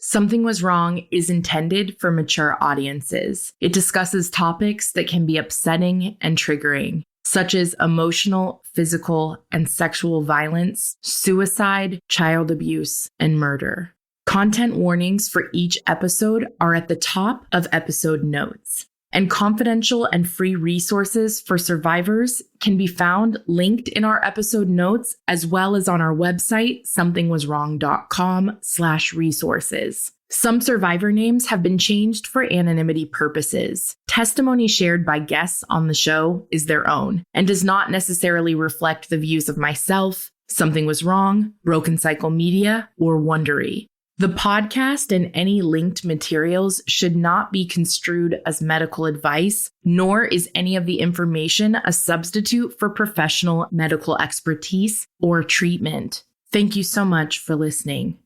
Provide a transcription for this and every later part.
Something Was Wrong is intended for mature audiences. It discusses topics that can be upsetting and triggering, such as emotional, physical, and sexual violence, suicide, child abuse, and murder. Content warnings for each episode are at the top of episode notes. And confidential and free resources for survivors can be found linked in our episode notes, as well as on our website, somethingwaswrong.com/resources. Some survivor names have been changed for anonymity purposes. Testimony shared by guests on the show is their own and does not necessarily reflect the views of myself, Something Was Wrong, Broken Cycle Media, or Wondery. The podcast and any linked materials should not be construed as medical advice, nor is any of the information a substitute for professional medical expertise or treatment. Thank you so much for listening.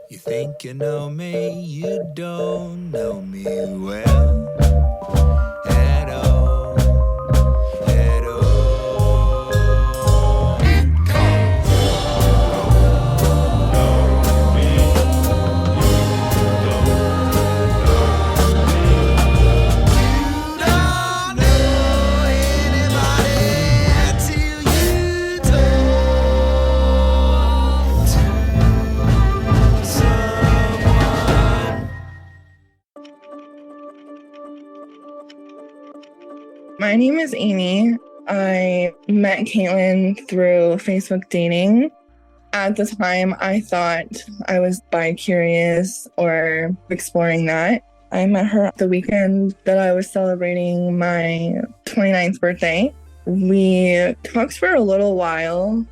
You think you know me, you don't know me well at all, at all. My name is Amy. I met Caitlin through Facebook dating. At the time, I thought I was bi-curious or exploring that. I met her the weekend that I was celebrating my 29th birthday. We talked for a little while.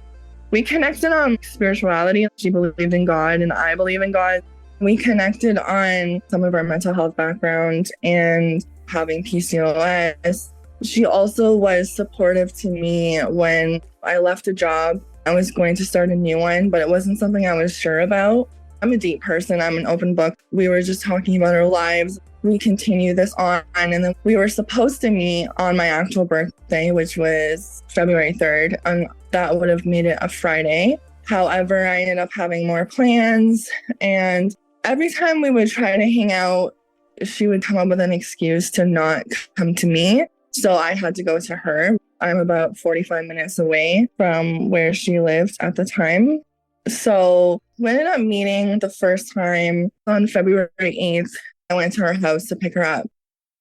We connected on spirituality. She believed in God and I believe in God. We connected on some of our mental health background and having PCOS. She also was supportive to me when I left a job. I was going to start a new one, but it wasn't something I was sure about. I'm a deep person. I'm an open book. We were just talking about our lives. We continued this on, and then we were supposed to meet on my actual birthday, which was February 3rd, and that would have made it a Friday. However, I ended up having more plans, and every time we would try to hang out, she would come up with an excuse to not come to me. So I had to go to her. I'm about 45 minutes away from where she lived at the time. So we ended up meeting the first time on February 8th. I went to her house to pick her up.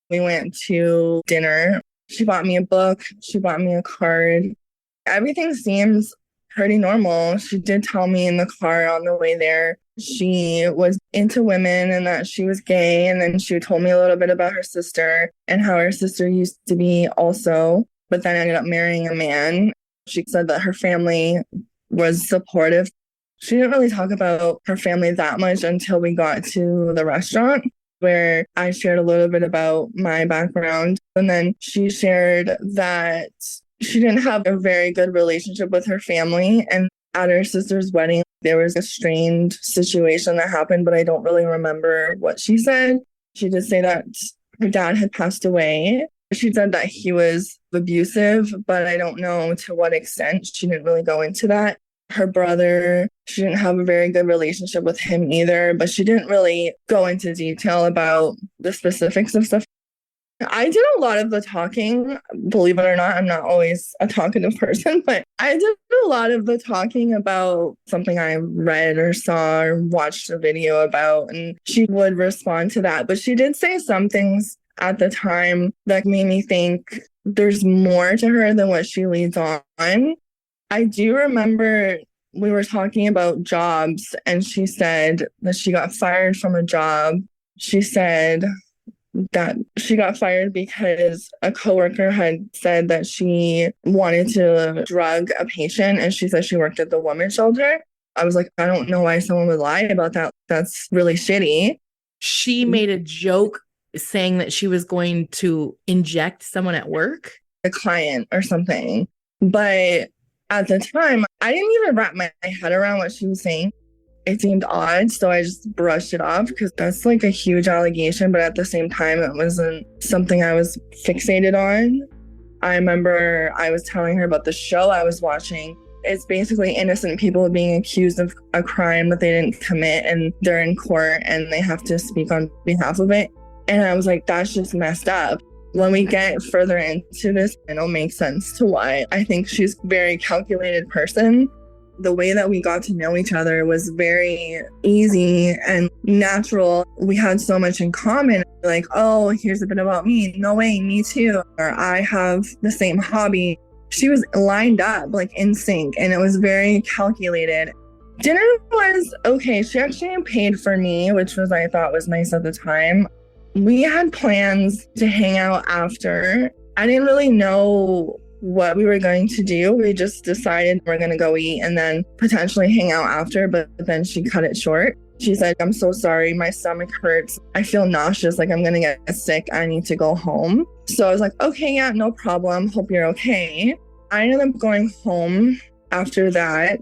We went to dinner. She bought me a book. She bought me a card. Everything seems pretty normal. She did tell me in the car on the way there she was into women and that she was gay. And then she told me a little bit about her sister and how her sister used to be also, but then ended up marrying a man. She said that her family was supportive. She didn't really talk about her family that much until we got to the restaurant, where I shared a little bit about my background. And then she shared that she didn't have a very good relationship with her family. And at her sister's wedding, there was a strained situation that happened, but I don't really remember what she said. She did say that her dad had passed away. She said that he was abusive, but I don't know to what extent. She didn't really go into that. Her brother, she didn't have a very good relationship with him either, but she didn't really go into detail about the specifics of stuff. I did a lot of the talking, believe it or not. I'm not always a talkative person, but I did a lot of the talking about something I read or saw or watched a video about, and she would respond to that. But she did say some things at the time that made me think there's more to her than what she leads on. I do remember we were talking about jobs, and she said that she got fired from a job. She said that she got fired because a coworker had said that she wanted to drug a patient, and she said she worked at the women's shelter. I was like, I don't know why someone would lie about that. That's really shitty. She made a joke saying that she was going to inject someone at work, a client or something. But at the time, I didn't even wrap my head around what she was saying. It seemed odd, so I just brushed it off because that's like a huge allegation, but at the same time, it wasn't something I was fixated on. I remember I was telling her about the show I was watching, It's basically innocent people being accused of a crime that they didn't commit, and they're in court and they have to speak on behalf of it. And I was like, that's just messed up. When we get further into this, it'll make sense to why. I think she's a very calculated person. The way that we got to know each other was very easy and natural. We had so much in common. Like, oh, here's a bit about me. No way, me too. Or I have the same hobby. She was lined up, like in sync, and it was very calculated. Dinner was okay. She actually paid for me, which was, I thought was nice at the time. We had plans to hang out after. I didn't really know what we were going to do. We just decided we're going to go eat and then potentially hang out after, but then she cut it short. She said, I'm so sorry. My stomach hurts. I feel nauseous, like I'm going to get sick. I need to go home. So I was like, okay, yeah, no problem. Hope you're okay. I ended up going home after that.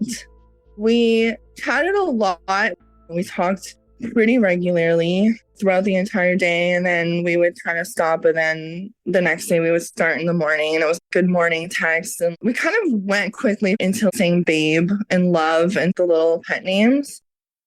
We chatted a lot. We talked pretty regularly throughout the entire day, and then we would kind of stop, and then the next day we would start in the morning, and it was good morning text, and we kind of went quickly into saying babe and love and the little pet names.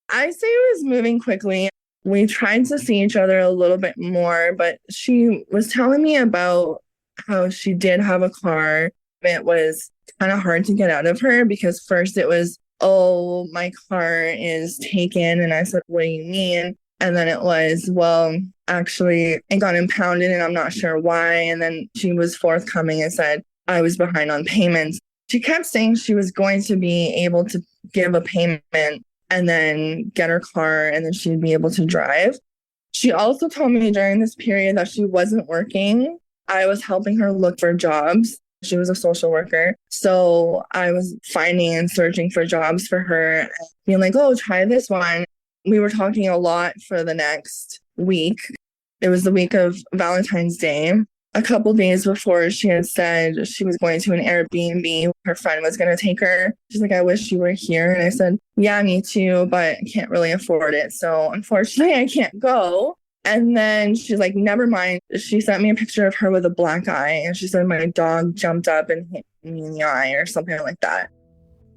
I say it was moving quickly. We tried to see each other a little bit more, but she was telling me about how she did have a car. It was kind of hard to get out of her because first it was, oh, my car is taken. And I said, what do you mean? And then it was, well, actually, it got impounded and I'm not sure why. And then she was forthcoming and said, I was behind on payments. She kept saying she was going to be able to give a payment and then get her car and then she'd be able to drive. She also told me during this period that she wasn't working. I was helping her look for jobs. She was a social worker. So I was finding and searching for jobs for her, being like, oh, try this one. We were talking a lot for the next week. It was the week of Valentine's Day. A couple days before, she had said she was going to an Airbnb. Her friend was going to take her. She's like, I wish you were here. And I said, yeah, me too, but I can't really afford it. So unfortunately, I can't go. And then she's like, never mind. She sent me a picture of her with a black eye. And she said, my dog jumped up and hit me in the eye or something like that.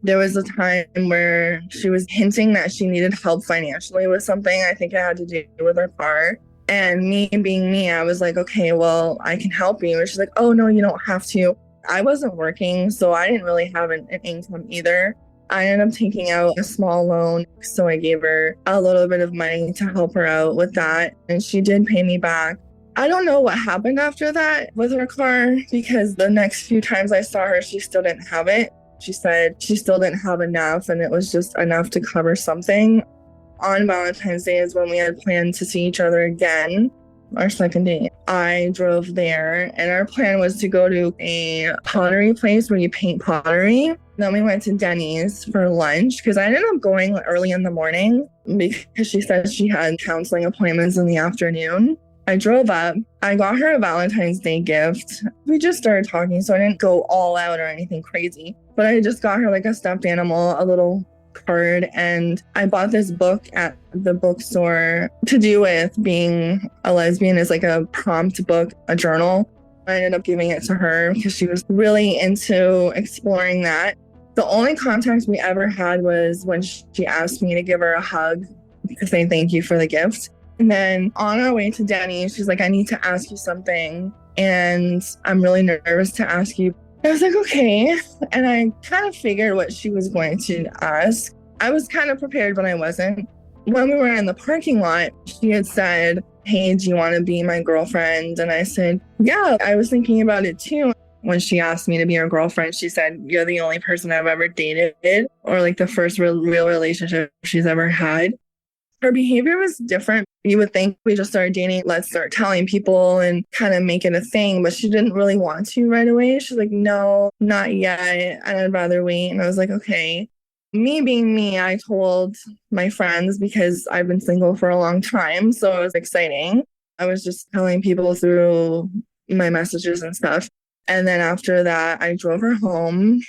There was a time where she was hinting that she needed help financially with something. I think it had to do with her car. And me being me, I was like, okay, well, I can help you. And she's like, oh, no, you don't have to. I wasn't working, so I didn't really have an income either. I ended up taking out a small loan. So I gave her a little bit of money to help her out with that. And she did pay me back. I don't know what happened after that with her car, because the next few times I saw her, she still didn't have it. She said she still didn't have enough, and it was just enough to cover something. On Valentine's Day is when we had planned to see each other again, our second date. I drove there, and our plan was to go to a pottery place where you paint pottery. Then we went to Denny's for lunch because I ended up going early in the morning because she said she had counseling appointments in the afternoon. I drove up. I got her a Valentine's Day gift. We just started talking, so I didn't go all out or anything crazy. But I just got her like a stuffed animal, a little card, and I bought this book at the bookstore to do with being a lesbian. Is like a prompt book, a journal. I ended up giving it to her because she was really into exploring that. The only contact we ever had was when she asked me to give her a hug to say thank you for the gift. And then on our way to Denny, she's like, I need to ask you something, and I'm really nervous to ask you. I was like, okay. And I kind of figured what she was going to ask. I was kind of prepared, but I wasn't. When we were in the parking lot, she had said, hey, do you want to be my girlfriend? And I said, yeah, I was thinking about it too. When she asked me to be her girlfriend, she said, you're the only person I've ever dated, or like the first real relationship she's ever had. Her behavior was different. You would think we just started dating, let's start telling people and kind of make it a thing. But she didn't really want to right away. She's like, no, not yet. I'd rather wait. And I was like, okay. Me being me, I told my friends because I've been single for a long time. So it was exciting. I was just telling people through my messages and stuff. And then after that, I drove her home.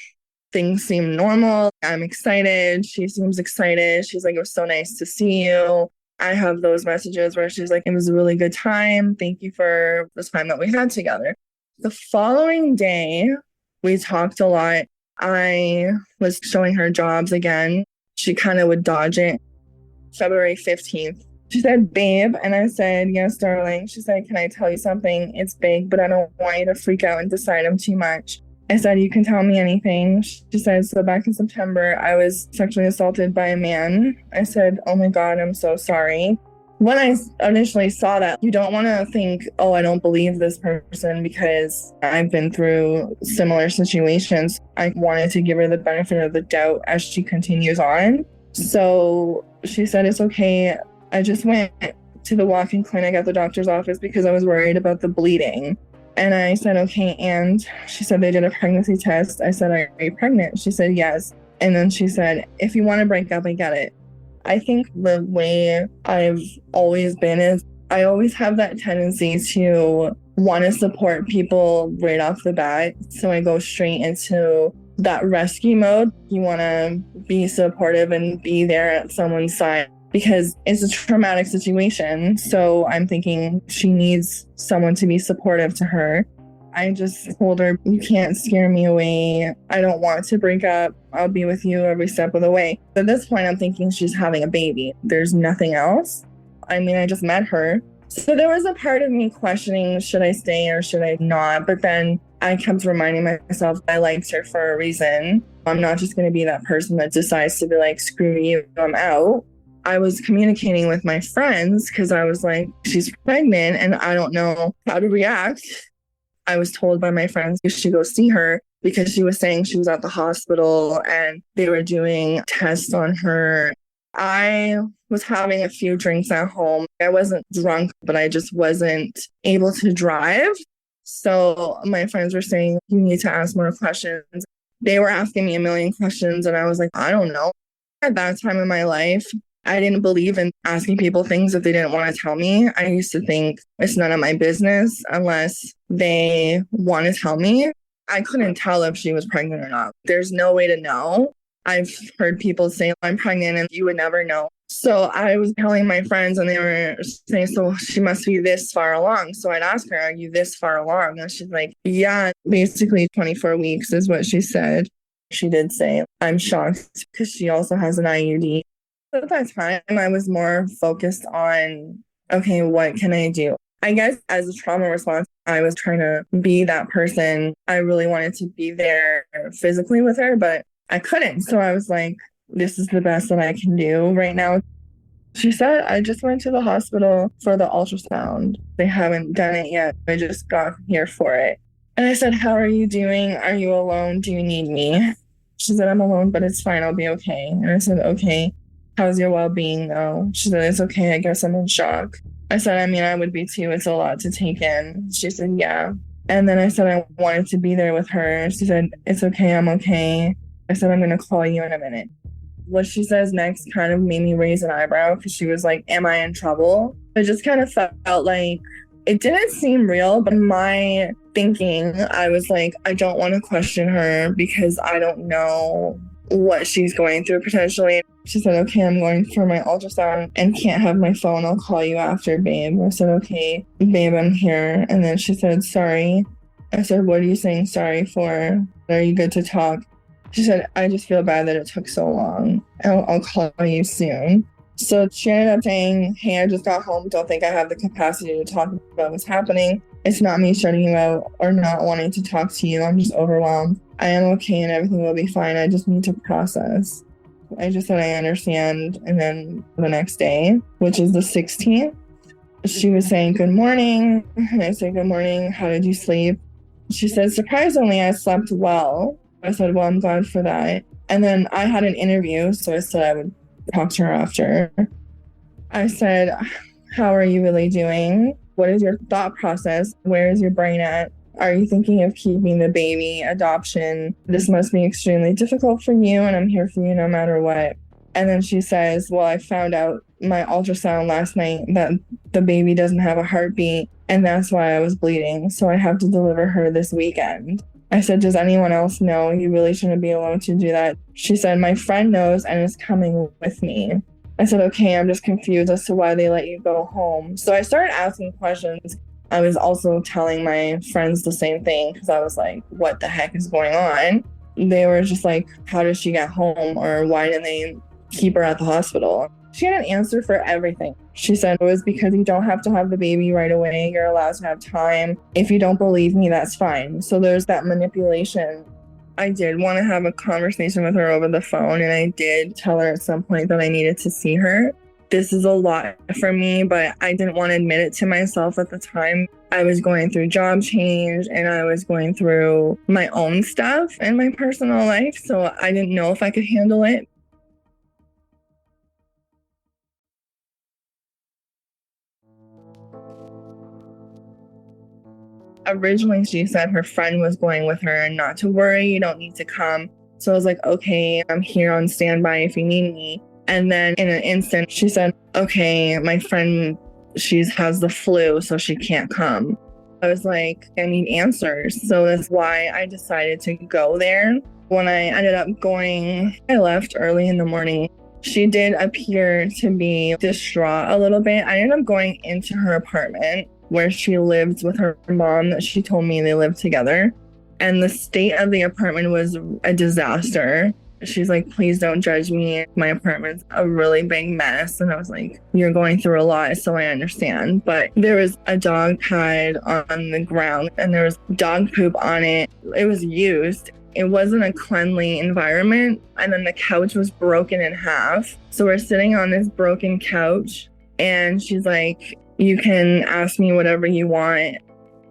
Things seem normal. I'm excited. She seems excited. She's like, it was so nice to see you. I have those messages where she's like, it was a really good time. Thank you for the time that we had together. The following day, we talked a lot. I was showing her jobs again. She kind of would dodge it. February 15th. She said, babe. And I said, yes, darling. She said, can I tell you something? It's big, but I don't want you to freak out and decide I'm too much. I said, you can tell me anything. She said, so back in September, I was sexually assaulted by a man. I said, oh my God, I'm so sorry. When I initially saw that, you don't want to think, oh, I don't believe this person because I've been through similar situations. I wanted to give her the benefit of the doubt as she continues on. So she said, it's okay. I just went to the walk-in clinic at the doctor's office because I was worried about the bleeding. And I said, okay. And she said they did a pregnancy test. I said, are you pregnant? She said, yes. And then she said, if you want to break up, I get it. I think the way I've always been is I always have that tendency to want to support people right off the bat. So I go straight into that rescue mode. You want to be supportive and be there at someone's side because it's a traumatic situation. So I'm thinking she needs someone to be supportive to her. I just told her, you can't scare me away. I don't want to break up. I'll be with you every step of the way. At this point, I'm thinking she's having a baby. There's nothing else. I mean, I just met her. So there was a part of me questioning, should I stay or should I not? But then I kept reminding myself I liked her for a reason. I'm not just going to be that person that decides to be like, screw you, I'm out. I was communicating with my friends because I was like, she's pregnant and I don't know how to react. I was told by my friends you should go see her because she was saying she was at the hospital and they were doing tests on her. I was having a few drinks at home. I wasn't drunk, but I just wasn't able to drive. So my friends were saying, you need to ask more questions. They were asking me a million questions and I was like, I don't know. At that time in my life, I didn't believe in asking people things if they didn't want to tell me. I used to think it's none of my business unless they want to tell me. I couldn't tell if she was pregnant or not. There's no way to know. I've heard people say, I'm pregnant and you would never know. So I was telling my friends and they were saying, so she must be this far along. So I'd ask her, are you this far along? And she's like, yeah, basically 24 weeks is what she said. She did say, I'm shocked because she also has an IUD. At that time, I was more focused on, okay, what can I do? I guess as a trauma response, I was trying to be that person. I really wanted to be there physically with her, but I couldn't. So I was like, this is the best that I can do right now. She said, I just went to the hospital for the ultrasound. They haven't done it yet. I just got here for it. And I said, how are you doing? Are you alone? Do you need me? She said, I'm alone, but it's fine. I'll be okay. And I said, okay. How's your well-being though? She said, it's okay. I guess I'm in shock. I said, I mean, I would be too. It's a lot to take in. She said, yeah. And then I said, I wanted to be there with her. She said, it's okay. I'm okay. I said, I'm going to call you in a minute. What she says next kind of made me raise an eyebrow because she was like, am I in trouble? It just kind of felt like it didn't seem real, but my thinking, I was like, I don't want to question her because I don't know what she's going through potentially. She said, okay, I'm going for my ultrasound and can't have my phone. I'll call you after, babe. I said, okay, babe, I'm here. And then she said, sorry. I said, what are you saying sorry for? Are you good to talk? She said, I just feel bad that it took so long. I'll call you soon. So she ended up saying, hey, I just got home. Don't think I have the capacity to talk about what's happening. It's not me shutting you out or not wanting to talk to you. I'm just overwhelmed. I am okay and everything will be fine. I just need to process. I just said, I understand. And then the next day, which is the 16th, she was saying, good morning. And I said, good morning. How did you sleep? She said, surprisingly, I slept well. I said, well, I'm glad for that. And then I had an interview. So I said I would talk to her after. I said, how are you really doing? What is your thought process? Where is your brain at? Are you thinking of keeping the baby, adoption? This must be extremely difficult for you, and I'm here for you no matter what. And then she says, well, I found out my ultrasound last night that the baby doesn't have a heartbeat, and that's why I was bleeding. So I have to deliver her this weekend. I said, does anyone else know? You really shouldn't be alone to do that. She said, my friend knows and is coming with me. I said, okay, I'm just confused as to why they let you go home. So I started asking questions. I was also telling my friends the same thing because I was like, what the heck is going on? They were just like, how did she get home? Or why didn't they keep her at the hospital? She had an answer for everything. She said it was because you don't have to have the baby right away. You're allowed to have time. If you don't believe me, that's fine. So there's that manipulation. I did want to have a conversation with her over the phone, and I did tell her at some point that I needed to see her. This is a lot for me, but I didn't want to admit it to myself at the time. I was going through job change and I was going through my own stuff in my personal life, so I didn't know if I could handle it. Originally, she said her friend was going with her and not to worry, you don't need to come. So I was like, okay, I'm here on standby if you need me. And then in an instant, she said, okay, my friend, she has the flu, so she can't come. I was like, I need answers. So that's why I decided to go there. When I ended up going, I left early in the morning. She did appear to be distraught a little bit. I ended up going into her apartment where she lived with her mom that she told me they lived together. And the state of the apartment was a disaster. She's like, please don't judge me. My apartment's a really big mess. And I was like, you're going through a lot, so I understand. But there was a dog pad on the ground and there was dog poop on it. It was used. It wasn't a cleanly environment. And then the couch was broken in half. So we're sitting on this broken couch and she's like, you can ask me whatever you want.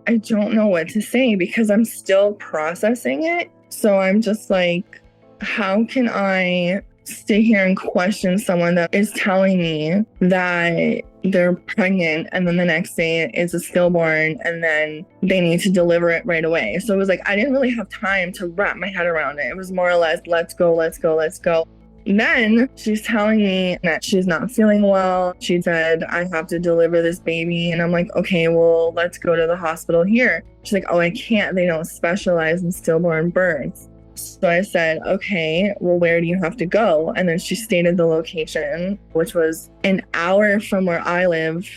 I don't know what to say because I'm still processing it. So I'm just like, how can I sit here and question someone that is telling me that they're pregnant and then the next day it's a stillborn and then they need to deliver it right away? So it was like, I didn't really have time to wrap my head around it. It was more or less, let's go, let's go, let's go. Then she's telling me that she's not feeling well. She said, I have to deliver this baby. And I'm like, okay, well, let's go to the hospital here. She's like, oh, I can't. They don't specialize in stillborn births. So I said, okay, well, where do you have to go? And then she stated the location, which was an hour from where I live.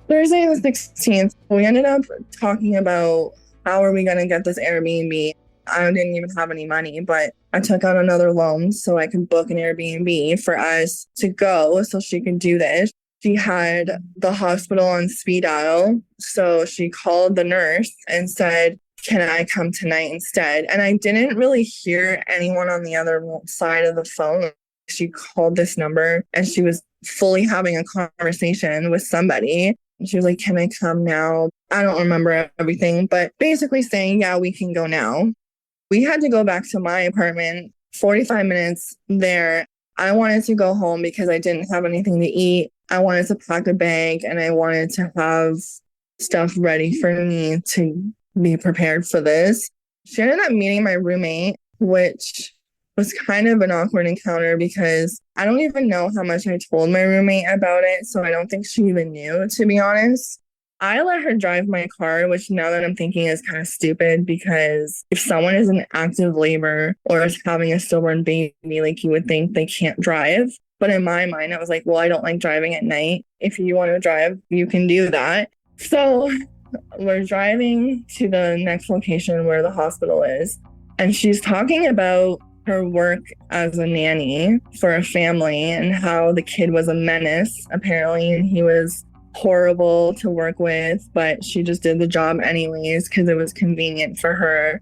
Thursday the 16th, we ended up talking about how are we going to get this Airbnb. I didn't even have any money, but I took out another loan so I could book an Airbnb for us to go so she could do this. She had the hospital on speed dial. So she called the nurse and said, can I come tonight instead? And I didn't really hear anyone on the other side of the phone. She called this number and she was fully having a conversation with somebody. She was like, can I come now? I don't remember everything, but basically saying, yeah, we can go now. We had to go back to my apartment, 45 minutes there. I wanted to go home because I didn't have anything to eat. I wanted to pack a bag and I wanted to have stuff ready for me to be prepared for this. She ended up meeting my roommate, which was kind of an awkward encounter because I don't even know how much I told my roommate about it. So I don't think she even knew, to be honest. I let her drive my car, which now that I'm thinking is kind of stupid because if someone is in active labor or is having a stillborn baby, like you would think they can't drive. But in my mind, I was like, well, I don't like driving at night. If you want to drive, you can do that. So we're driving to the next location where the hospital is. And she's talking about her work as a nanny for a family and how the kid was a menace, apparently, and he was horrible to work with, but she just did the job anyways because it was convenient for her.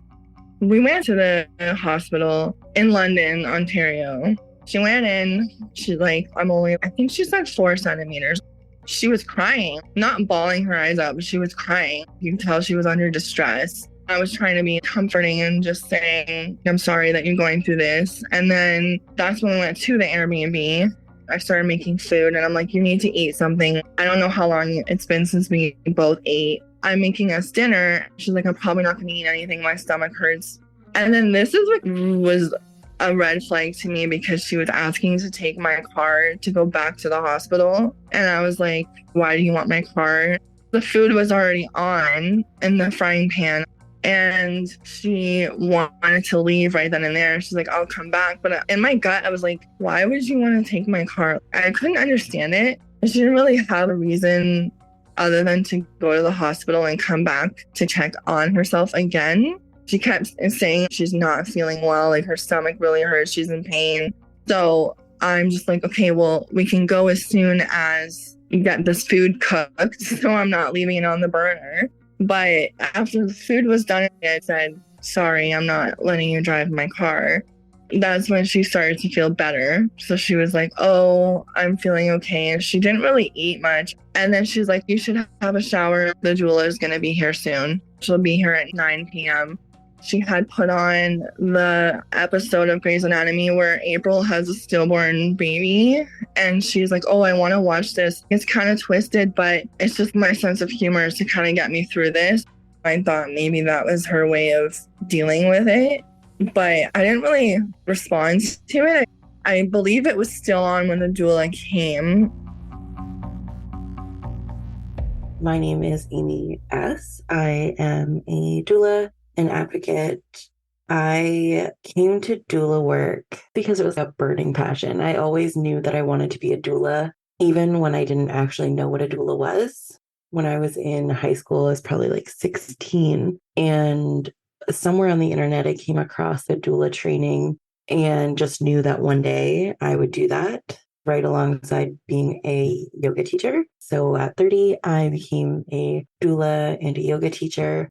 We went to the hospital in London, Ontario. She went in, she's like, I think she said 4 centimeters. She was crying, not bawling her eyes out, but she was crying. You can tell she was under distress. I was trying to be comforting and just saying, I'm sorry that you're going through this. And then that's when we went to the Airbnb. I started making food and I'm like, you need to eat something. I don't know how long it's been since we both ate. I'm making us dinner. She's like, I'm probably not going to eat anything. My stomach hurts. And then this is what was a red flag to me because she was asking to take my car to go back to the hospital. And I was like, why do you want my car? The food was already on in the frying pan. And she wanted to leave right then and there. She's like, I'll come back. But in my gut, I was like, why would you want to take my car? I couldn't understand it. She didn't really have a reason other than to go to the hospital and come back to check on herself again. She kept saying she's not feeling well, like her stomach really hurts, she's in pain. So I'm just like, okay, well, we can go as soon as you get this food cooked, so I'm not leaving it on the burner. But after the food was done, I said, sorry, I'm not letting you drive my car. That's when she started to feel better. So she was like, oh, I'm feeling okay. And she didn't really eat much. And then she's like, you should have a shower. The doula is going to be here soon. She'll be here at 9 p.m. She had put on the episode of Grey's Anatomy where April has a stillborn baby. And she's like, oh, I want to watch this. It's kind of twisted, but it's just my sense of humor to kind of get me through this. I thought maybe that was her way of dealing with it. But I didn't really respond to it. I believe it was still on when the doula came. My name is Amy S. I am a doula, an advocate. I came to doula work because it was a burning passion. I always knew that I wanted to be a doula, even when I didn't actually know what a doula was. When I was in high school, I was probably like 16, and somewhere on the internet, I came across a doula training and just knew that one day I would do that right alongside being a yoga teacher. So at 30, I became a doula and a yoga teacher.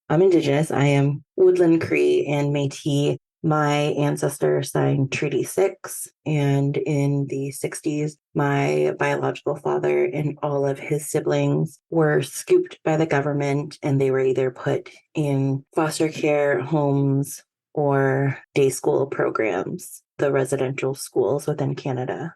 I'm Indigenous. I am Woodland Cree and Métis. My ancestors signed Treaty 6, and in the 60s, my biological father and all of his siblings were scooped by the government, and they were either put in foster care homes or day school programs, the residential schools within Canada.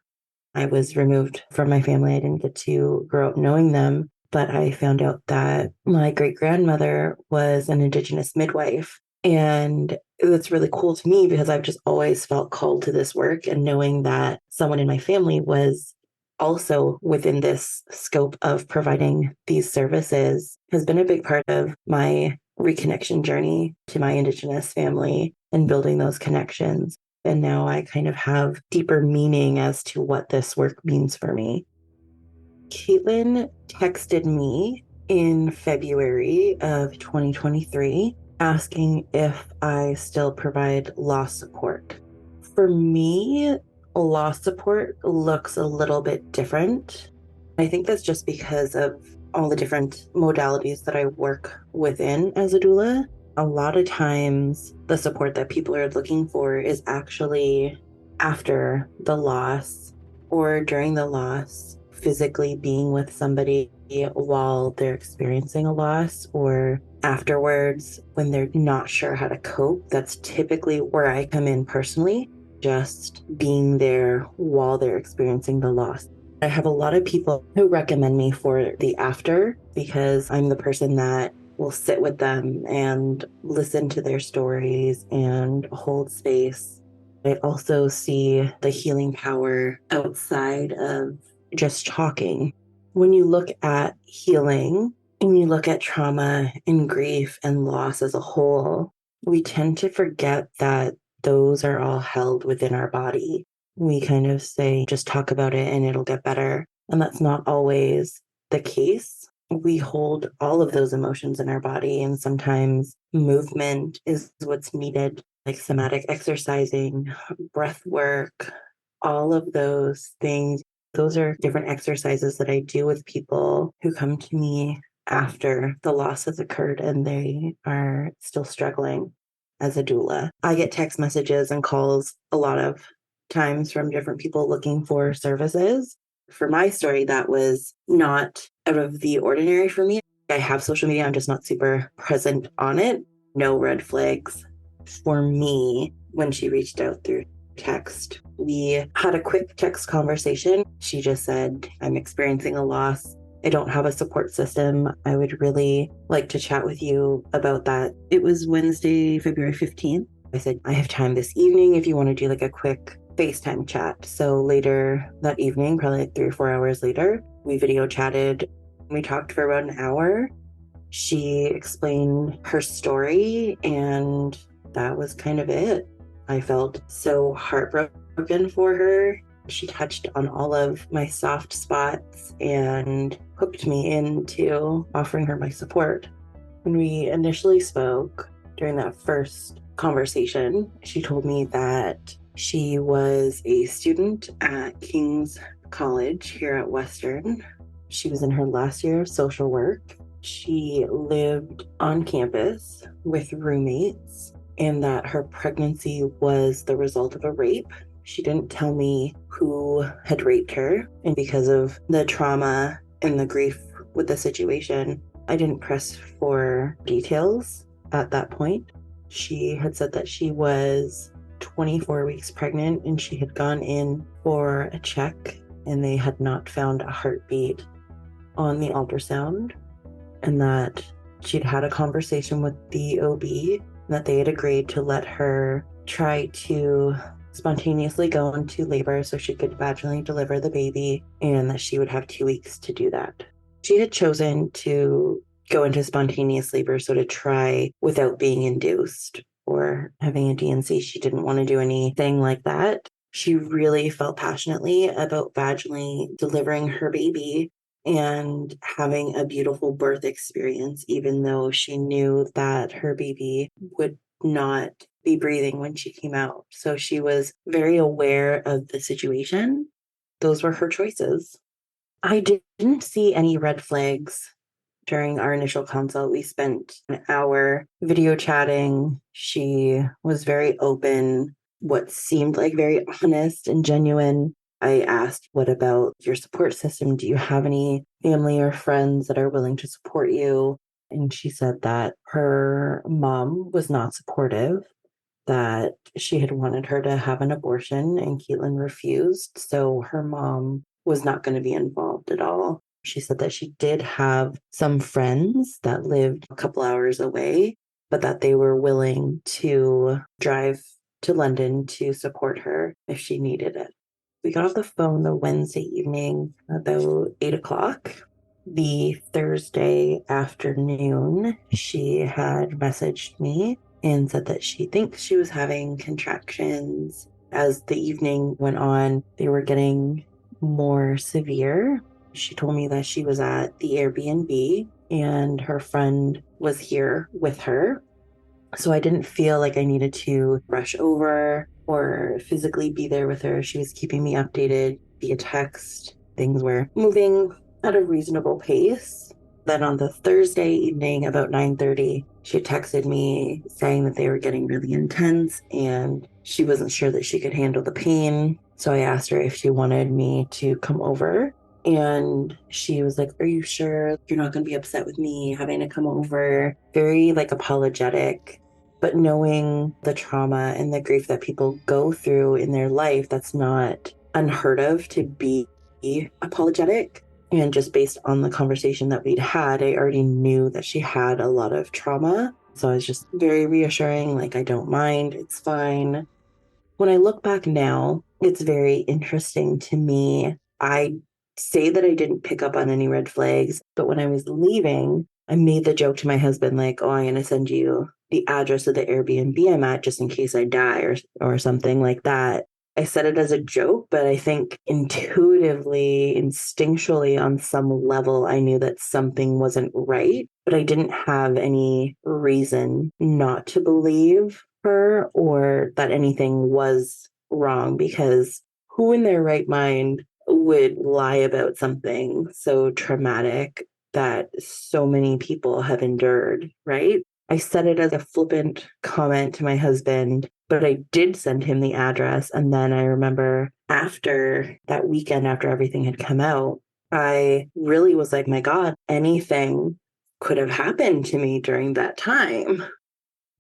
I was removed from my family. I didn't get to grow up knowing them, but I found out that my great-grandmother was an Indigenous midwife. And it's really cool to me because I've just always felt called to this work, and knowing that someone in my family was also within this scope of providing these services has been a big part of my reconnection journey to my Indigenous family and building those connections. And now I kind of have deeper meaning as to what this work means for me. Caitlin texted me in February of 2023 asking if I still provide loss support. For me, loss support looks a little bit different. I think that's just because of all the different modalities that I work within as a doula. A lot of times, the support that people are looking for is actually after the loss or during the loss, physically being with somebody while they're experiencing a loss, or afterwards when they're not sure how to cope. That's typically where I come in personally, just being there while they're experiencing the loss. I have a lot of people who recommend me for the after because I'm the person that will sit with them and listen to their stories and hold space. I also see the healing power outside of just talking. When you look at healing and you look at trauma and grief and loss as a whole, we tend to forget that those are all held within our body. We kind of say, just talk about it and it'll get better. And that's not always the case. We hold all of those emotions in our body, and sometimes movement is what's needed, like somatic exercising, breath work, all of those things. Those are different exercises that I do with people who come to me after the loss has occurred and they are still struggling as a doula. I get text messages and calls a lot of times from different people looking for services. For my story, that was not out of the ordinary for me. I have social media, I'm just not super present on it. No red flags for me when she reached out through text. We had a quick text conversation. She just said, I'm experiencing a loss. I don't have a support system. I would really like to chat with you about that. It was Wednesday, February 15th. I said, I have time this evening if you want to do like a quick FaceTime chat. So later that evening, probably like 3 or 4 hours later, we video chatted. We talked for about an hour. She explained her story, and that was kind of it. I felt so heartbroken for her. She touched on all of my soft spots and hooked me into offering her my support. When we initially spoke, during that first conversation, she told me that she was a student at King's College here at Western. She was in her last year of social work. She lived on campus with roommates, and that her pregnancy was the result of a rape. She didn't tell me who had raped her, and because of the trauma and the grief with the situation, I didn't press for details at that point. She had said that she was 24 weeks pregnant and she had gone in for a check and they had not found a heartbeat on the ultrasound, and that she'd had a conversation with the OB and that they had agreed to let her try to spontaneously go into labor so she could vaginally deliver the baby, and that she would have 2 weeks to do that. She had chosen to go into spontaneous labor, so to try without being induced or having a DNC. She didn't want to do anything like that. She really felt passionately about vaginally delivering her baby and having a beautiful birth experience, even though she knew that her baby would not be breathing when she came out. So she was very aware of the situation. Those were her choices. I didn't see any red flags during our initial consult. We spent an hour video chatting. She was very open, what seemed like very honest and genuine. I asked, what about your support system? Do you have any family or friends that are willing to support you? And she said that her mom was not supportive, that she had wanted her to have an abortion and Caitlin refused. So her mom was not going to be involved at all. She said that she did have some friends that lived a couple hours away, but that they were willing to drive to London to support her if she needed it. We got off the phone the Wednesday evening about 8 o'clock. The Thursday afternoon, she had messaged me and said that she thinks she was having contractions. As the evening went on, they were getting more severe. She told me that she was at the Airbnb and her friend was here with her. So I didn't feel like I needed to rush over or physically be there with her. She was keeping me updated via text. Things were moving at a reasonable pace. Then on the Thursday evening, about 9:30, she texted me saying that they were getting really intense and she wasn't sure that she could handle the pain. So I asked her if she wanted me to come over. And she was like, are you sure you're not going to be upset with me having to come over? Very apologetic. But knowing the trauma and the grief that people go through in their life, that's not unheard of to be apologetic. And just based on the conversation that we'd had, I already knew that she had a lot of trauma. So I was just very reassuring, I don't mind, it's fine. When I look back now, it's very interesting to me. I say that I didn't pick up on any red flags, but when I was leaving, I made the joke to my husband, oh, I'm going to send you the address of the Airbnb I'm at just in case I die or something like that. I said it as a joke, but I think intuitively, instinctually, on some level, I knew that something wasn't right, but I didn't have any reason not to believe her or that anything was wrong, because who in their right mind would lie about something so traumatic that so many people have endured, right? I said it as a flippant comment to my husband, but I did send him the address. And then I remember after that weekend, after everything had come out, I really was like, my God, anything could have happened to me during that time.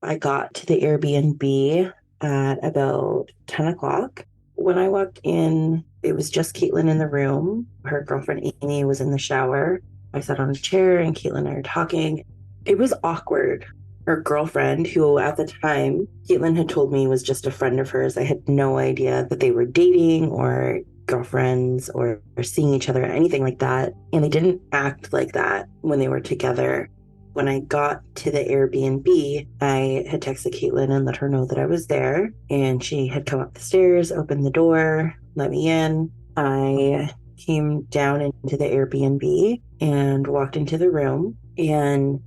I got to the Airbnb at about 10 o'clock. When I walked in, it was just Caitlin in the room. Her girlfriend Amy was in the shower. I sat on a chair and Caitlin and I were talking. It was awkward. Her girlfriend, who at the time Caitlin had told me was just a friend of hers, I had no idea that they were dating or girlfriends or seeing each other or anything like that. And they didn't act like that when they were together. When I got to the Airbnb, I had texted Caitlin and let her know that I was there. And she had come up the stairs, opened the door, let me in. I came down into the Airbnb and walked into the room. And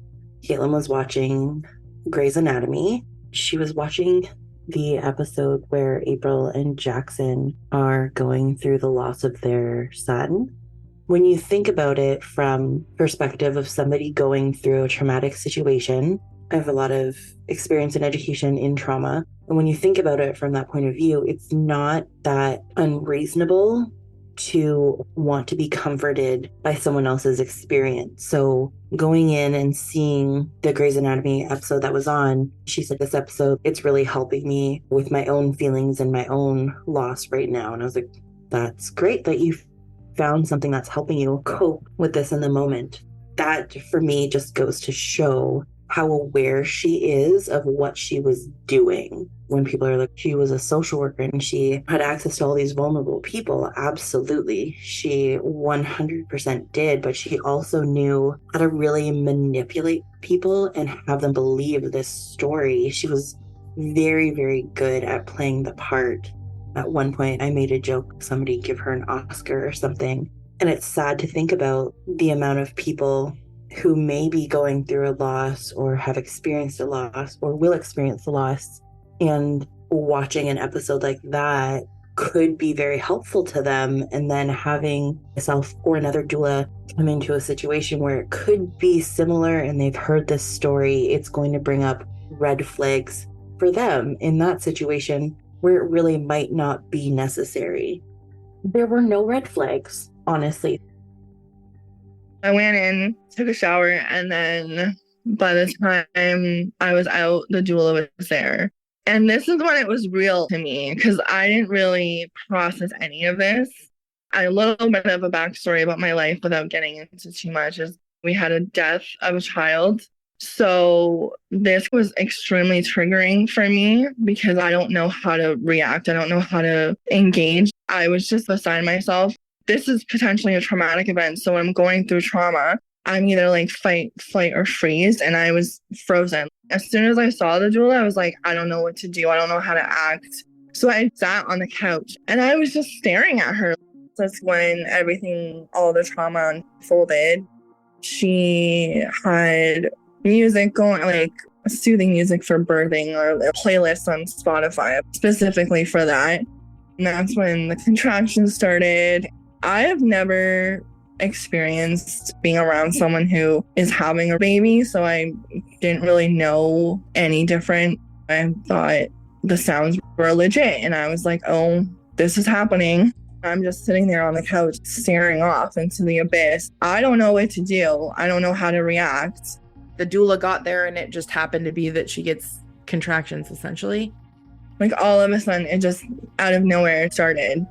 Caitlin was watching Grey's Anatomy. She was watching the episode where April and Jackson are going through the loss of their son. When you think about it from perspective of somebody going through a traumatic situation, I have a lot of experience and education in trauma. And when you think about it from that point of view, it's not that unreasonable to want to be comforted by someone else's experience. So going in and seeing the Grey's Anatomy episode that was on, she said, this episode, it's really helping me with my own feelings and my own loss right now. And I was like, that's great that you found something that's helping you cope with this in the moment. That for me just goes to show how aware she is of what she was doing. When people are like, she was a social worker and she had access to all these vulnerable people. Absolutely. She 100% did, but she also knew how to really manipulate people and have them believe this story. She was very, very good at playing the part. At one point, I made a joke, somebody give her an Oscar or something. And it's sad to think about the amount of people who may be going through a loss or have experienced a loss or will experience a loss, and watching an episode like that could be very helpful to them. And then having myself or another doula come into a situation where it could be similar and they've heard this story, it's going to bring up red flags for them in that situation where it really might not be necessary. There were no red flags, honestly. I went in, took a shower, and then by the time I was out, the doula was there. And this is when it was real to me, because I didn't really process any of this. A little bit of a backstory about my life without getting into too much is we had a death of a child. So this was extremely triggering for me because I don't know how to react. I don't know how to engage. I was just beside myself. This is potentially a traumatic event. So when I'm going through trauma, I'm either like fight, flight, or freeze. And I was frozen. As soon as I saw the doula, I was like, I don't know what to do. I don't know how to act. So I sat on the couch and I was just staring at her. That's when everything, all the trauma unfolded. She had music going, like soothing music for birthing, or a playlist on Spotify specifically for that. And that's when the contractions started. I have never experienced being around someone who is having a baby, so I didn't really know any different. I thought the sounds were legit, and I was like, oh, this is happening. I'm just sitting there on the couch staring off into the abyss. I don't know what to do. I don't know how to react. The doula got there and it just happened to be that she gets contractions, essentially. Like all of a sudden, it just out of nowhere started.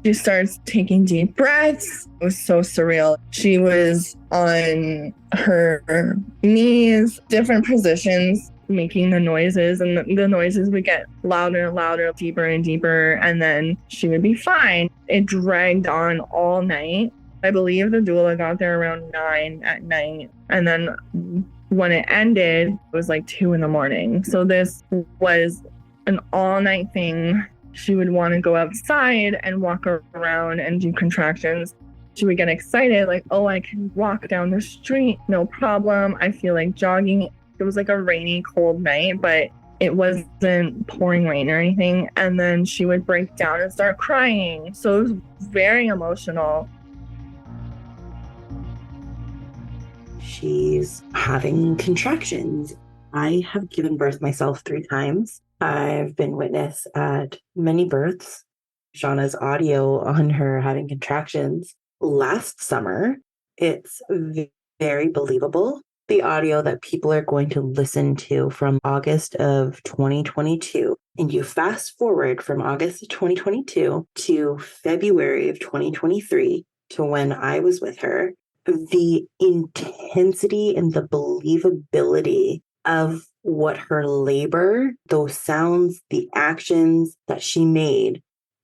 She starts taking deep breaths. It was so surreal. She was on her knees, different positions, making the noises, and the noises would get louder and louder, deeper and deeper, and then she would be fine. It dragged on all night. I believe the doula got there around 9 at night, and then when it ended, it was like 2 a.m. So this was an all-night thing. She would want to go outside and walk around and do contractions. She would get excited, like, oh, I can walk down the street, no problem. I feel like jogging. It was like a rainy, cold night, but it wasn't pouring rain or anything. And then she would break down and start crying. So it was very emotional. She's having contractions. I have given birth myself 3 times. I've been witness at many births. Shauna's audio on her having contractions last summer, it's very believable. The audio that people are going to listen to from August of 2022, and you fast forward from August of 2022 to February of 2023 to when I was with her, the intensity and the believability of what her labor, those sounds, the actions that she made,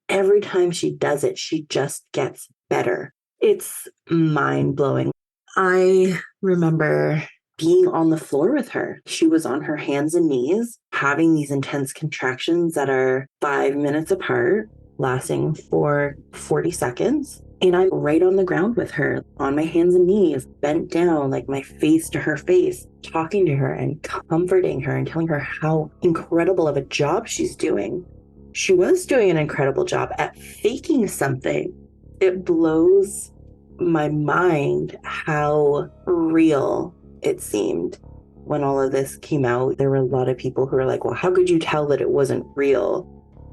every time she does it, she just gets better. It's mind-blowing. I remember being on the floor with her. She was on her hands and knees, having these intense contractions that are 5 minutes apart, lasting for 40 seconds. And I'm right on the ground with her, on my hands and knees, bent down, like my face to her face, talking to her and comforting her and telling her how incredible of a job she's doing. She was doing an incredible job at faking something. It blows my mind how real it seemed when all of this came out. There were a lot of people who were like, well, how could you tell that it wasn't real?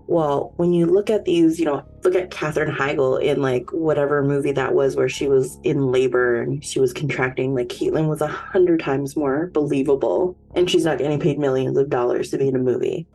Well, when you look at these, look at Katherine Heigl in like whatever movie that was where she was in labor and she was contracting, like Caitlin was 100 times more believable, and she's not getting paid millions of dollars to be in a movie.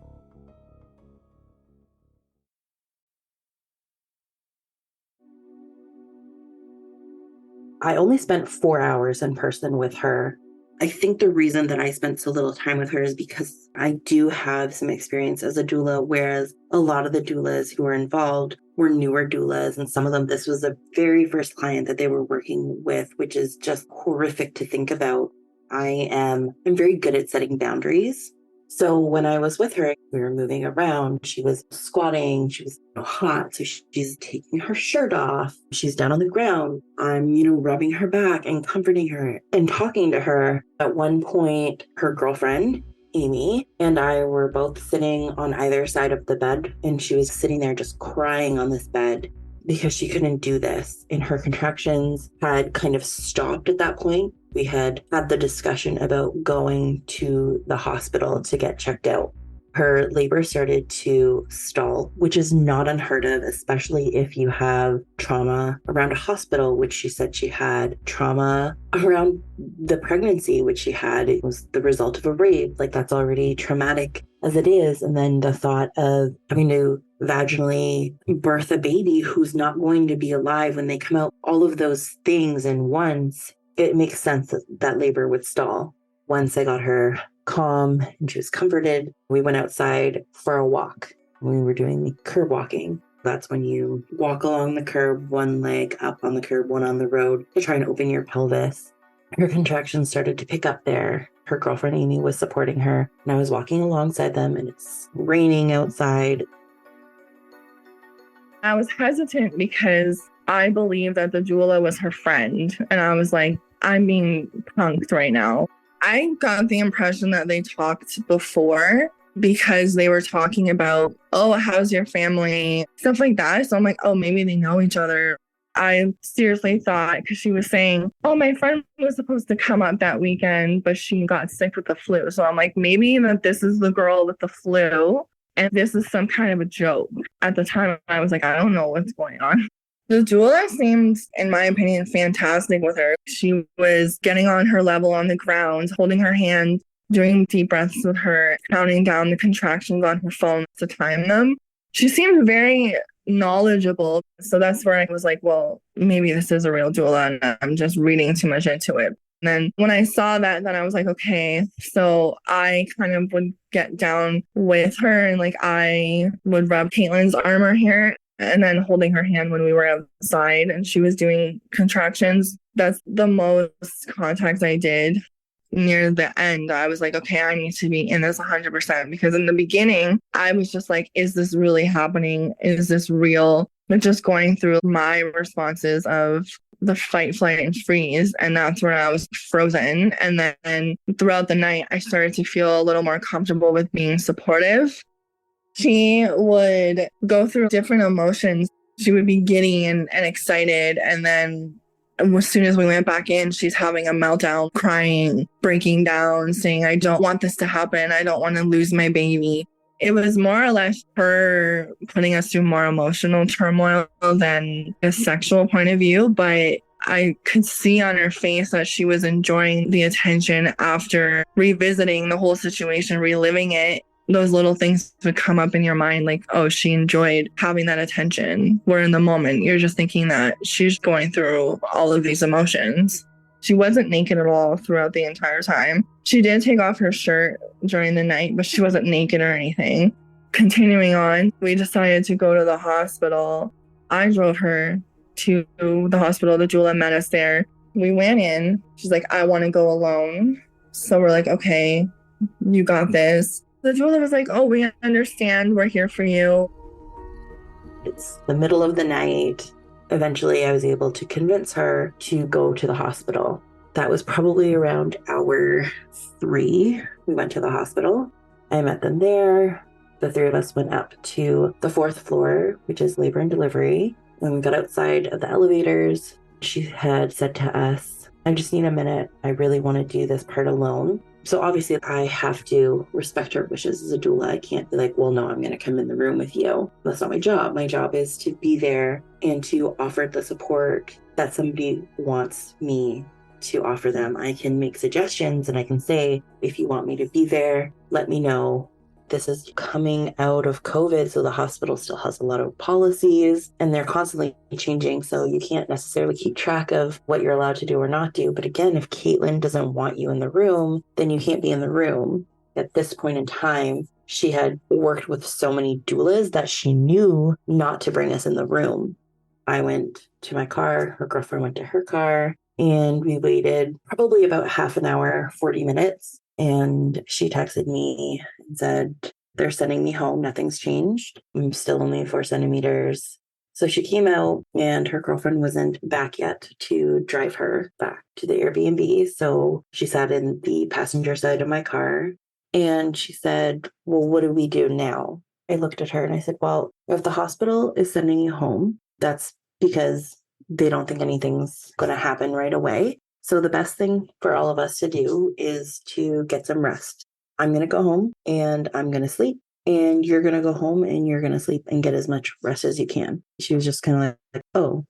I only spent 4 hours in person with her. I think the reason that I spent so little time with her is because I do have some experience as a doula, whereas a lot of the doulas who were involved were newer doulas. And some of them, this was the very first client that they were working with, which is just horrific to think about. I'm very good at setting boundaries. So when I was with her, we were moving around. She was squatting. She was hot. So she's taking her shirt off. She's down on the ground. I'm, rubbing her back and comforting her and talking to her. At one point, her girlfriend, Amy, and I were both sitting on either side of the bed. And she was sitting there just crying on this bed because she couldn't do this. And her contractions had kind of stopped at that point. We had the discussion about going to the hospital to get checked out. Her labor started to stall, which is not unheard of, especially if you have trauma around a hospital, which she said she had, trauma around the pregnancy, which she had. It was the result of a rape. Like, that's already traumatic as it is. And then the thought of having to vaginally birth a baby who's not going to be alive when they come out, all of those things in once, it makes sense that labor would stall. Once I got her calm and she was comforted, we went outside for a walk. We were doing the curb walking. That's when you walk along the curb, one leg up on the curb, one on the road, to try and open your pelvis. Her contractions started to pick up there. Her girlfriend Amy was supporting her, and I was walking alongside them, and it's raining outside. I was hesitant because I believed that the doula was her friend. And I was like, I'm being punked right now. I got the impression that they talked before because they were talking about, oh, how's your family? Stuff like that. So I'm like, oh, maybe they know each other. I seriously thought, because she was saying, oh, my friend was supposed to come up that weekend, but she got sick with the flu. So I'm like, maybe that this is the girl with the flu and this is some kind of a joke. At the time, I was like, I don't know what's going on. The doula seemed, in my opinion, fantastic with her. She was getting on her level on the ground, holding her hand, doing deep breaths with her, counting down the contractions on her phone to time them. She seemed very knowledgeable. So that's where I was like, well, maybe this is a real doula and I'm just reading too much into it. And then when I saw that, then I was like, okay, so I kind of would get down with her and like I would rub Caitlin's arm or hair and then holding her hand when we were outside and she was doing contractions. That's the most contact I did. Near the end, I was like, okay, I need to be in this 100% because in the beginning, I was just like, is this really happening? Is this real? But just going through my responses of the fight, flight, and freeze. And that's where I was frozen. And then throughout the night, I started to feel a little more comfortable with being supportive. She would go through different emotions. She would be giddy and excited. And then as soon as we went back in, she's having a meltdown, crying, breaking down, saying, I don't want this to happen. I don't want to lose my baby. It was more or less her putting us through more emotional turmoil than a sexual point of view. But I could see on her face that she was enjoying the attention after revisiting the whole situation, reliving it. Those little things would come up in your mind like, oh, she enjoyed having that attention. Where in the moment, you're just thinking that she's going through all of these emotions. She wasn't naked at all throughout the entire time. She did take off her shirt during the night, but she wasn't naked or anything. Continuing on, we decided to go to the hospital. I drove her to the hospital. The doula met us there. We went in. She's like, I want to go alone. So we're like, okay, you got this. The doula was like, oh, we understand. We're here for you. It's the middle of the night. Eventually, I was able to convince her to go to the hospital. That was probably around hour 3. We went to the hospital. I met them there. The 3 of us went up to the 4th floor, which is labor and delivery. When we got outside of the elevators, she had said to us, I just need a minute. I really want to do this part alone. So obviously I have to respect her wishes as a doula. I can't be like, well, no, I'm going to come in the room with you. That's not my job. My job is to be there and to offer the support that somebody wants me to offer them. I can make suggestions and I can say, if you want me to be there, let me know. This is coming out of COVID, so the hospital still has a lot of policies and they're constantly changing. So you can't necessarily keep track of what you're allowed to do or not do. But again, if Caitlin doesn't want you in the room, then you can't be in the room. At this point in time, she had worked with so many doulas that she knew not to bring us in the room. I went to my car, her girlfriend went to her car, and we waited probably about half an hour, 40 minutes. And she texted me and said, they're sending me home. Nothing's changed. I'm still only 4 centimeters. So she came out and her girlfriend wasn't back yet to drive her back to the Airbnb. So she sat in the passenger side of my car and she said, well, what do we do now? I looked at her and I said, well, if the hospital is sending you home, that's because they don't think anything's going to happen right away. So the best thing for all of us to do is to get some rest. I'm going to go home and I'm going to sleep, and you're going to go home and you're going to sleep and get as much rest as you can. She was just kind of like, oh,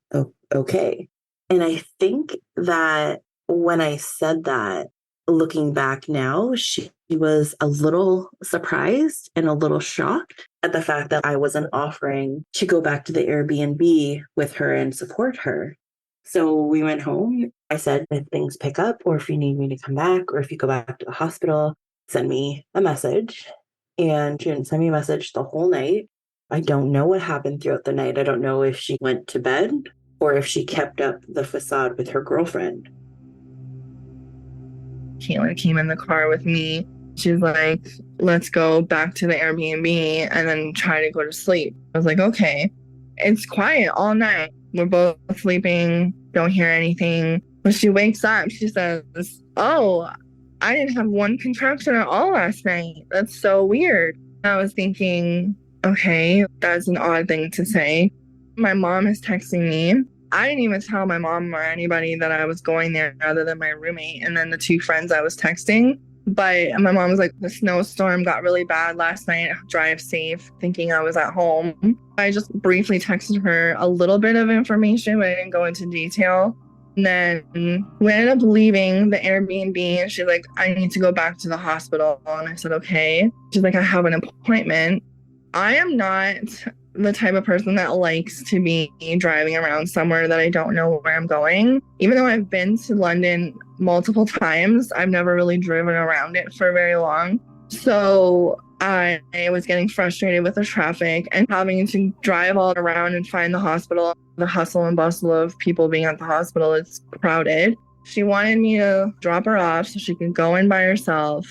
okay. And I think that when I said that, looking back now, she was a little surprised and a little shocked at the fact that I wasn't offering to go back to the Airbnb with her and support her. So we went home. I said, if things pick up or if you need me to come back or if you go back to the hospital, send me a message. And she didn't send me a message the whole night. I don't know what happened throughout the night. I don't know if she went to bed or if she kept up the facade with her girlfriend. Caitlin came in the car with me. She's like, let's go back to the Airbnb and then try to go to sleep. I was like, okay. It's quiet all night. We're both sleeping, don't hear anything. When she wakes up, she says, oh, I didn't have one contraction at all last night. That's so weird. I was thinking, okay, that's an odd thing to say. My mom is texting me. I didn't even tell my mom or anybody that I was going there other than my roommate and then the 2 friends I was texting. But my mom was like, the snowstorm got really bad last night. Drive safe, thinking I was at home. I just briefly texted her a little bit of information, but I didn't go into detail. And then we ended up leaving the Airbnb and she's like, I need to go back to the hospital. And I said, okay. She's like, I have an appointment. I am not the type of person that likes to be driving around somewhere that I don't know where I'm going. Even though I've been to London multiple times, I've never really driven around it for very long. So I was getting frustrated with the traffic and having to drive all around and find the hospital. The hustle and bustle of people being at the hospital is crowded. She wanted me to drop her off so she could go in by herself.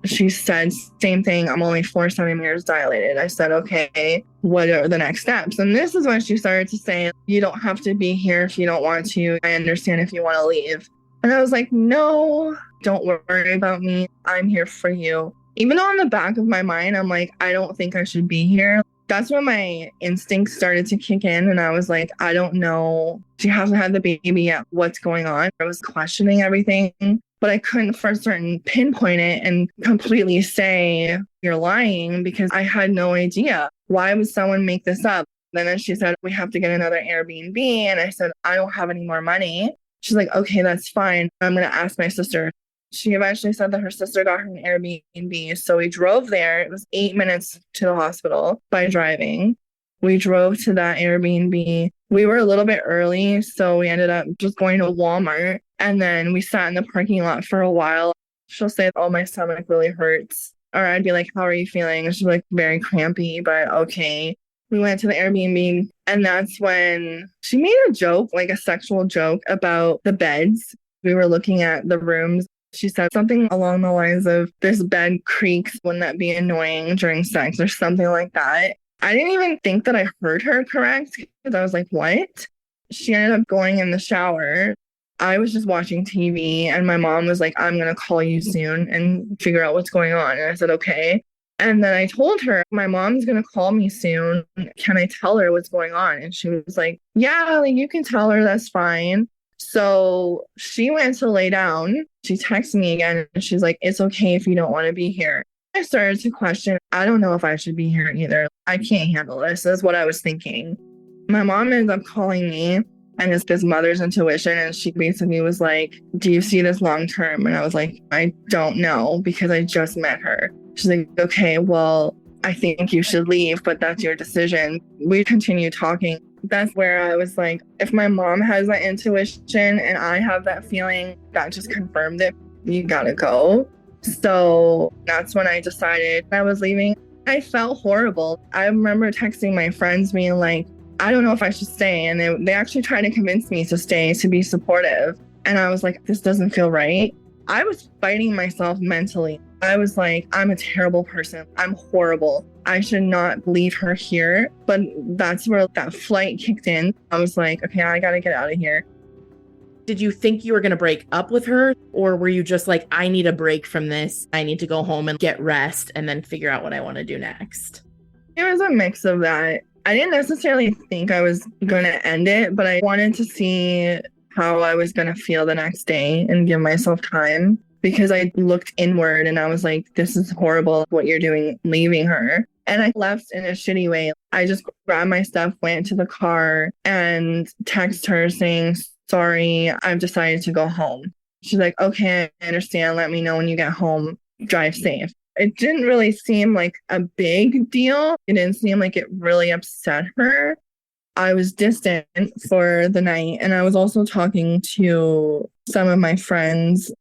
She said, same thing, I'm only 4 centimeters dilated. I said, okay, what are the next steps? And this is when she started to say, you don't have to be here if you don't want to. I understand if you want to leave. And I was like, no, don't worry about me. I'm here for you. Even though in the back of my mind, I'm like, I don't think I should be here. That's when my instincts started to kick in. And I was like, I don't know. She hasn't had the baby yet. What's going on? I was questioning everything. But I couldn't for certain pinpoint it and completely say you're lying because I had no idea. Why would someone make this up? And then she said, we have to get another Airbnb. And I said, I don't have any more money. She's like, okay, that's fine. I'm going to ask my sister. She eventually said that her sister got her an Airbnb. So we drove there. It was 8 minutes to the hospital by driving. We drove to that Airbnb. We were a little bit early, so we ended up just going to Walmart. And then we sat in the parking lot for a while. She'll say, oh, my stomach really hurts. Or I'd be like, how are you feeling? And she's like, very crampy, but okay. We went to the Airbnb, and that's when she made a joke, like a sexual joke about the beds. We were looking at the rooms. She said something along the lines of, this bed creaks. Wouldn't that be annoying during sex or something like that? I didn't even think that I heard her correct because I was like, what? She ended up going in the shower. I was just watching TV and my mom was like, I'm going to call you soon and figure out what's going on. And I said, okay. And then I told her, my mom's going to call me soon. Can I tell her what's going on? And she was like, yeah, like you can tell her, that's fine. So she went to lay down. She texted me again and she's like, it's okay if you don't want to be here. I started to question, I don't know if I should be here either. I can't handle this. That's what I was thinking. My mom ended up calling me and it's this mother's intuition. And she basically was like, do you see this long term? And I was like, I don't know because I just met her. She's like, okay, well, I think you should leave, but that's your decision. We continued talking. That's where I was like, if my mom has that intuition and I have that feeling, that just confirmed it. You gotta go. So that's when I decided I was leaving. I felt horrible. I remember texting my friends being like, I don't know if I should stay. And they actually tried to convince me to stay, to be supportive. And I was like, this doesn't feel right. I was fighting myself mentally. I was like, I'm a terrible person. I'm horrible. I should not leave her here. But that's where that flight kicked in. I was like, okay, I got to get out of here. Did you think you were going to break up with her? Or were you just like, I need a break from this. I need to go home and get rest and then figure out what I want to do next? It was a mix of that. I didn't necessarily think I was going to end it, but I wanted to see how I was going to feel the next day and give myself time because I looked inward and I was like, this is horrible what you're doing, leaving her. And I left in a shitty way. I just grabbed my stuff, went to the car and texted her saying, sorry, I've decided to go home. She's like, okay, I understand. Let me know when you get home. Drive safe. It didn't really seem like a big deal. It didn't seem like it really upset her. I was distant for the night and I was also talking to some of my friends.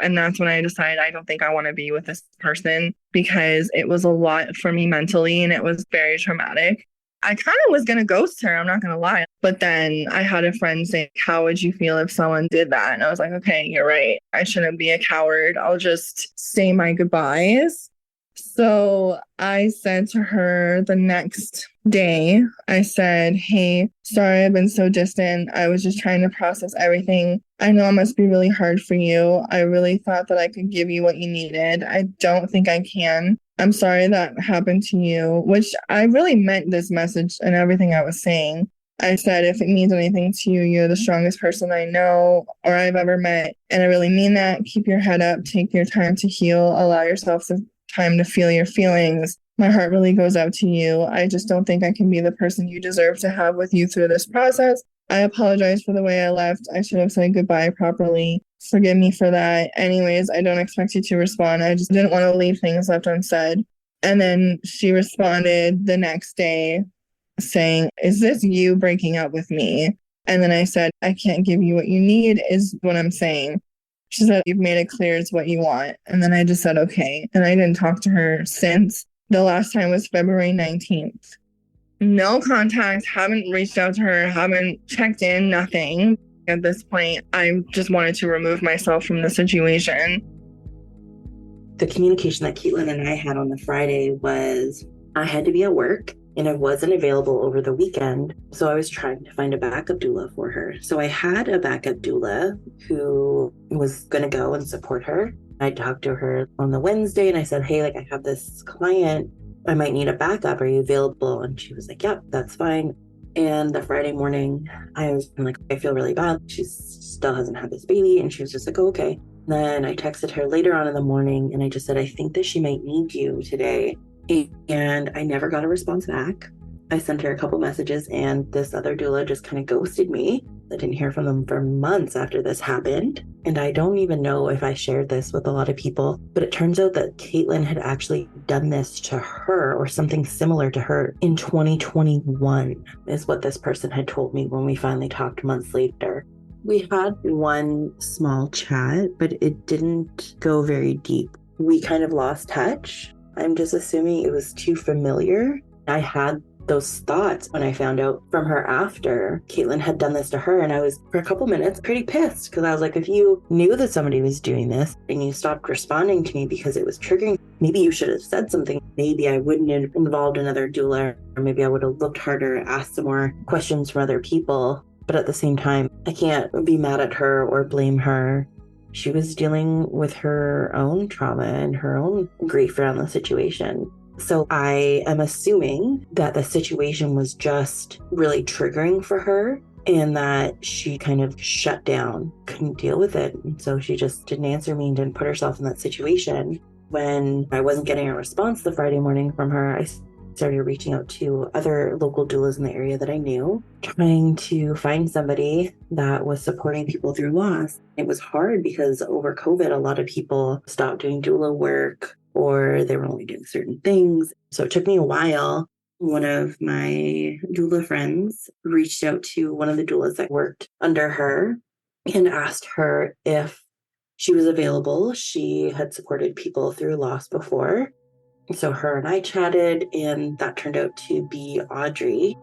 And that's when I decided I don't think I want to be with this person because it was a lot for me mentally and it was very traumatic. I kind of was going to ghost her, I'm not going to lie. But then I had a friend say, how would you feel if someone did that? And I was like, okay, you're right. I shouldn't be a coward. I'll just say my goodbyes. So I said to her the next day, I said, hey, sorry, I've been so distant. I was just trying to process everything. I know it must be really hard for you. I really thought that I could give you what you needed. I don't think I can. I'm sorry that happened to you, which I really meant this message and everything I was saying. I said, if it means anything to you, you're the strongest person I know or I've ever met. And I really mean that. Keep your head up. Take your time to heal. Allow yourself some time to feel your feelings. My heart really goes out to you. I just don't think I can be the person you deserve to have with you through this process. I apologize for the way I left. I should have said goodbye properly. Forgive me for that. Anyways, I don't expect you to respond. I just didn't want to leave things left unsaid. And then she responded the next day saying, is this you breaking up with me? And then I said, I can't give you what you need is what I'm saying. She said, you've made it clear it's what you want. And then I just said, okay. And I didn't talk to her since. The last time was February 19th. No contact, haven't reached out to her, haven't checked in, nothing. At this point, I just wanted to remove myself from the situation. The communication that Caitlin and I had on the Friday was I had to be at work and I wasn't available over the weekend. So I was trying to find a backup doula for her. So I had a backup doula who was going to go and support her. I talked to her on the Wednesday and I said, hey, I have this client. I might need a backup. Are you available? And she was like, yep, that's fine. And the Friday morning, I was like, I feel really bad. She still hasn't had this baby. And she was just like, oh, okay. Then I texted her later on in the morning and I just said, I think that she might need you today. And I never got a response back. I sent her a couple messages and this other doula just kind of ghosted me. I didn't hear from them for months after this happened. And I don't even know if I shared this with a lot of people, but it turns out that Caitlin had actually done this to her or something similar to her in 2021 is what this person had told me when we finally talked months later. We had one small chat, but it didn't go very deep. We kind of lost touch. I'm just assuming it was too familiar. I had those thoughts when I found out from her after Caitlin had done this to her. And I was, for a couple minutes, pretty pissed because I was like, if you knew that somebody was doing this and you stopped responding to me because it was triggering, maybe you should have said something. Maybe I wouldn't have involved another doula, or maybe I would have looked harder, asked some more questions from other people. But at the same time, I can't be mad at her or blame her. She was dealing with her own trauma and her own grief around the situation. So I am assuming that the situation was just really triggering for her and that she kind of shut down, couldn't deal with it. And so she just didn't answer me and didn't put herself in that situation. When I wasn't getting a response the Friday morning from her, I started reaching out to other local doulas in the area that I knew, trying to find somebody that was supporting people through loss. It was hard because over COVID, a lot of people stopped doing doula work or they were only doing certain things. So it took me a while. One of my doula friends reached out to one of the doulas that worked under her and asked her if she was available. She had supported people through loss before. So her and I chatted, and that turned out to be Audrey.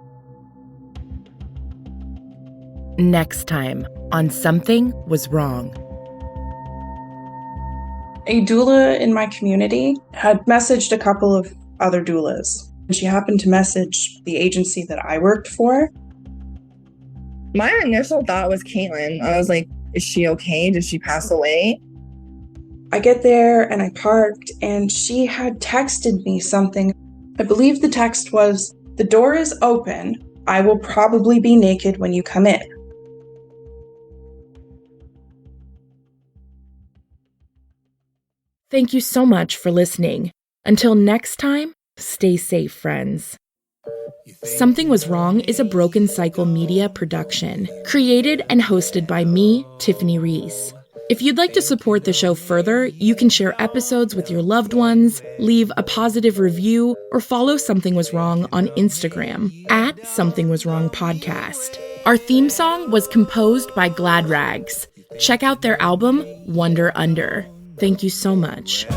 Next time on Something Was Wrong. A doula in my community had messaged a couple of other doulas. She happened to message the agency that I worked for. My initial thought was Caitlin. I was like, is she okay? Did she pass away? I get there and I parked, and she had texted me something. I believe the text was, "The door is open. I will probably be naked when you come in." Thank you so much for listening. Until next time, stay safe, friends. Something Was Wrong is a Broken Cycle Media production, created and hosted by me, Tiffany Reese. If you'd like to support the show further, you can share episodes with your loved ones, leave a positive review, or follow Something Was Wrong on Instagram at Something Was Wrong Podcast. Our theme song was composed by Glad Rags. Check out their album, Wonder Under. Thank you so much.